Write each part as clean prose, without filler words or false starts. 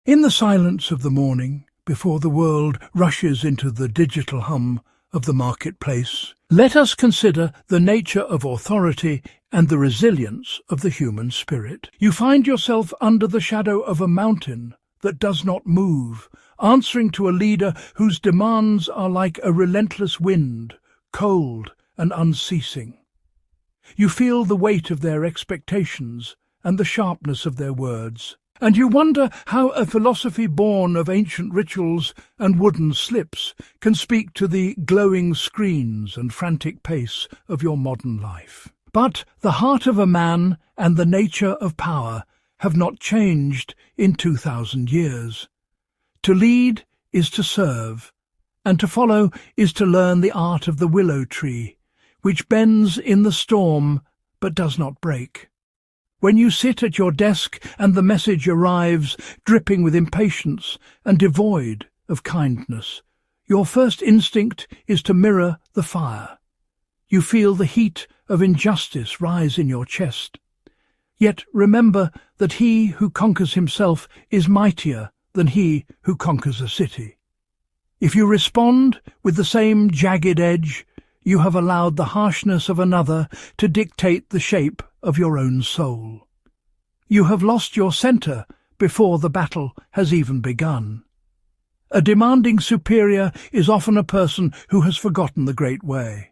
In the silence of the morning, before the world rushes into the digital hum of the marketplace, let us consider the nature of authority and the resilience of the human spirit. You find yourself under the shadow of a mountain that does not move, answering to a leader whose demands are like a relentless wind, cold and unceasing. You feel the weight of their expectations and the sharpness of their words, and you wonder how a philosophy born of ancient rituals and wooden slips can speak to the glowing screens and frantic pace of your modern life. But the heart of a man and the nature of power have not changed in 2,000 years. To lead is to serve, and to follow is to learn the art of the willow tree, which bends in the storm but does not break. When you sit at your desk and the message arrives, dripping with impatience and devoid of kindness, your first instinct is to mirror the fire. You feel the heat of injustice rise in your chest. Yet remember that he who conquers himself is mightier than he who conquers a city. If you respond with the same jagged edge, you have allowed the harshness of another to dictate the shape of your own soul. You have lost your center before the battle has even begun. A demanding superior is often a person who has forgotten the great way.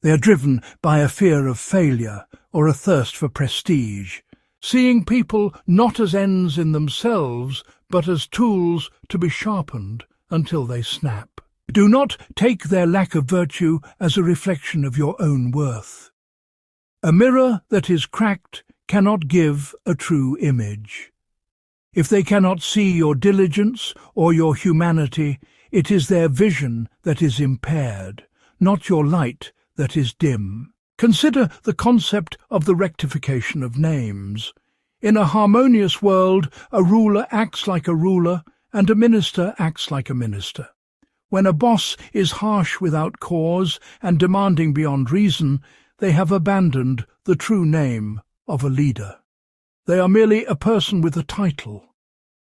They are driven by a fear of failure or a thirst for prestige, seeing people not as ends in themselves, but as tools to be sharpened until they snap. Do not take their lack of virtue as a reflection of your own worth. A mirror that is cracked cannot give a true image. If they cannot see your diligence or your humanity, it is their vision that is impaired, not your light that is dim. Consider the concept of the rectification of names. In a harmonious world, a ruler acts like a ruler and a minister acts like a minister. When a boss is harsh without cause and demanding beyond reason, they have abandoned the true name of a leader. They are merely a person with a title.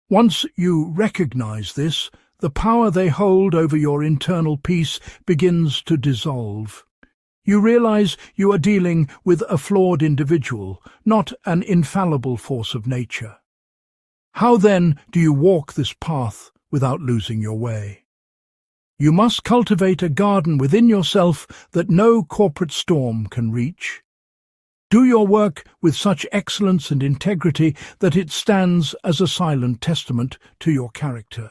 Once you recognize this, the power they hold over your internal peace begins to dissolve. You realize you are dealing with a flawed individual, not an infallible force of nature. How then do you walk this path without losing your way? You must cultivate a garden within yourself that no corporate storm can reach. Do your work with such excellence and integrity that it stands as a silent testament to your character.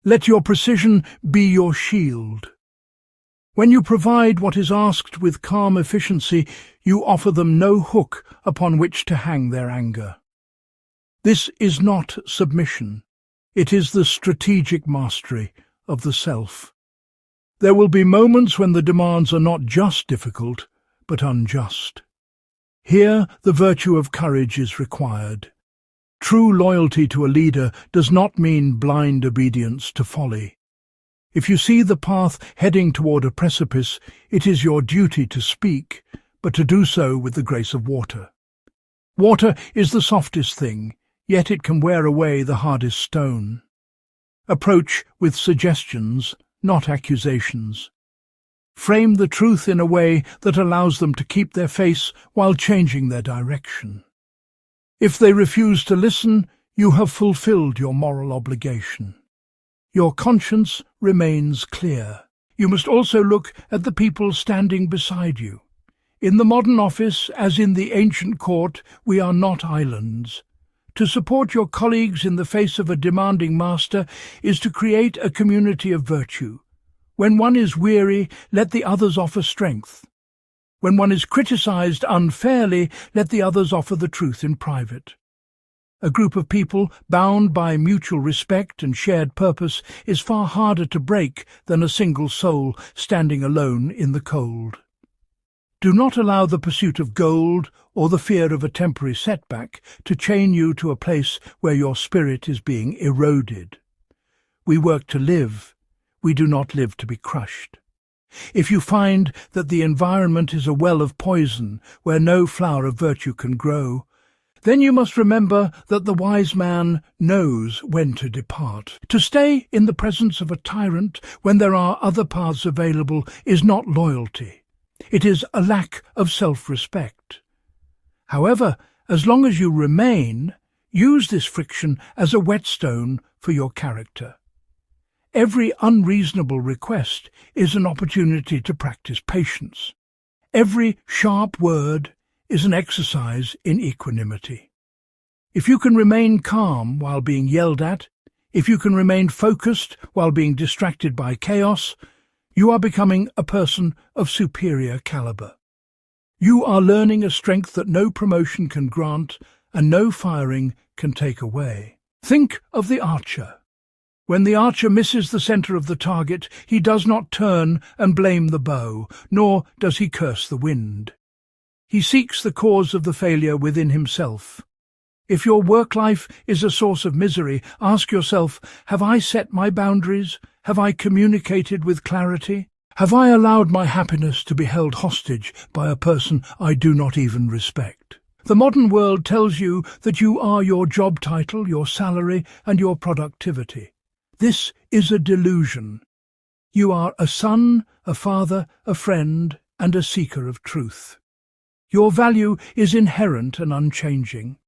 Let your precision be your shield. When you provide what is asked with calm efficiency, you offer them no hook upon which to hang their anger. This is not submission. It is the strategic mastery of the self. There will be moments when the demands are not just difficult, but unjust. Here, the virtue of courage is required. True loyalty to a leader does not mean blind obedience to folly. If you see the path heading toward a precipice, it is your duty to speak, but to do so with the grace of water. Water is the softest thing, yet it can wear away the hardest stone. Approach with suggestions, not accusations. Frame the truth in a way that allows them to keep their face while changing their direction. If they refuse to listen, you have fulfilled your moral obligation. Your conscience remains clear. You must also look at the people standing beside you. In the modern office, as in the ancient court, we are not islands. To support your colleagues in the face of a demanding master is to create a community of virtue. When one is weary, let the others offer strength. When one is criticized unfairly, let the others offer the truth in private. A group of people bound by mutual respect and shared purpose is far harder to break than a single soul standing alone in the cold. Do not allow the pursuit of gold or the fear of a temporary setback to chain you to a place where your spirit is being eroded. We work to live. We do not live to be crushed. If you find that the environment is a well of poison where no flower of virtue can grow, Then you must remember that the wise man knows when to depart. To stay in the presence of a tyrant when there are other paths available is not loyalty. It is a lack of self-respect. However, as long as you remain, use this friction as a whetstone for your character. Every unreasonable request is an opportunity to practice patience. Every sharp word is an exercise in equanimity. If you can remain calm while being yelled at, if you can remain focused while being distracted by chaos, you are becoming a person of superior caliber. You are learning a strength that no promotion can grant and no firing can take away. Think of the archer. When the archer misses the center of the target, he does not turn and blame the bow, nor does he curse the wind. He seeks the cause of the failure within himself. If your work life is a source of misery, ask yourself, have I set my boundaries? Have I communicated with clarity? Have I allowed my happiness to be held hostage by a person I do not even respect? The modern world tells you that you are your job title, your salary, and your productivity. This is a delusion. You are a son, a father, a friend, and a seeker of truth. Your value is inherent and unchanging.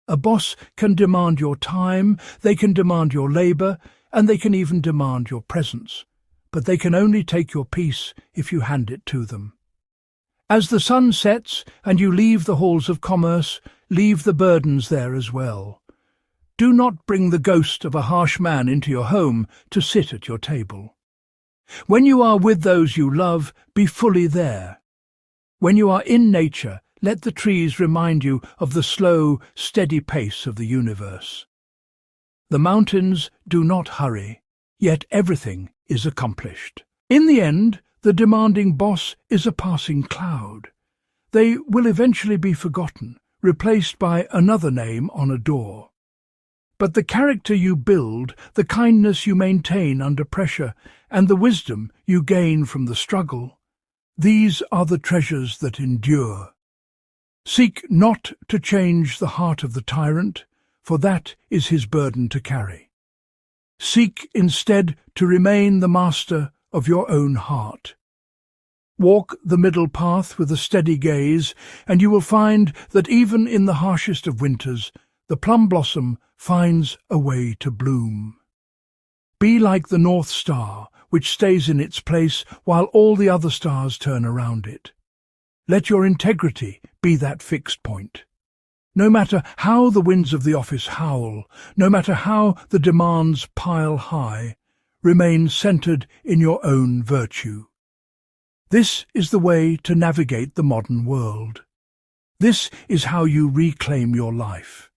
A boss can demand your time, they can demand your labor, and they can even demand your presence. But they can only take your peace if you hand it to them. As the sun sets and you leave the halls of commerce, leave the burdens there as well. Do not bring the ghost of a harsh man into your home to sit at your table. When you are with those you love, be fully there. When you are in nature, let the trees remind you of the slow, steady pace of the universe. The mountains do not hurry, yet everything is accomplished. In the end, the demanding boss is a passing cloud. They will eventually be forgotten, replaced by another name on a door. But the character you build, the kindness you maintain under pressure, and the wisdom you gain from the struggle, these are the treasures that endure. Seek not to change the heart of the tyrant, for that is his burden to carry. Seek instead to remain the master of your own heart. Walk the middle path with a steady gaze, and you will find that even in the harshest of winters, the plum blossom finds a way to bloom. Be like the North Star, which stays in its place while all the other stars turn around it. Let your integrity be that fixed point. No matter how the winds of the office howl, no matter how the demands pile high, remain centered in your own virtue. This is the way to navigate the modern world. This is how you reclaim your life.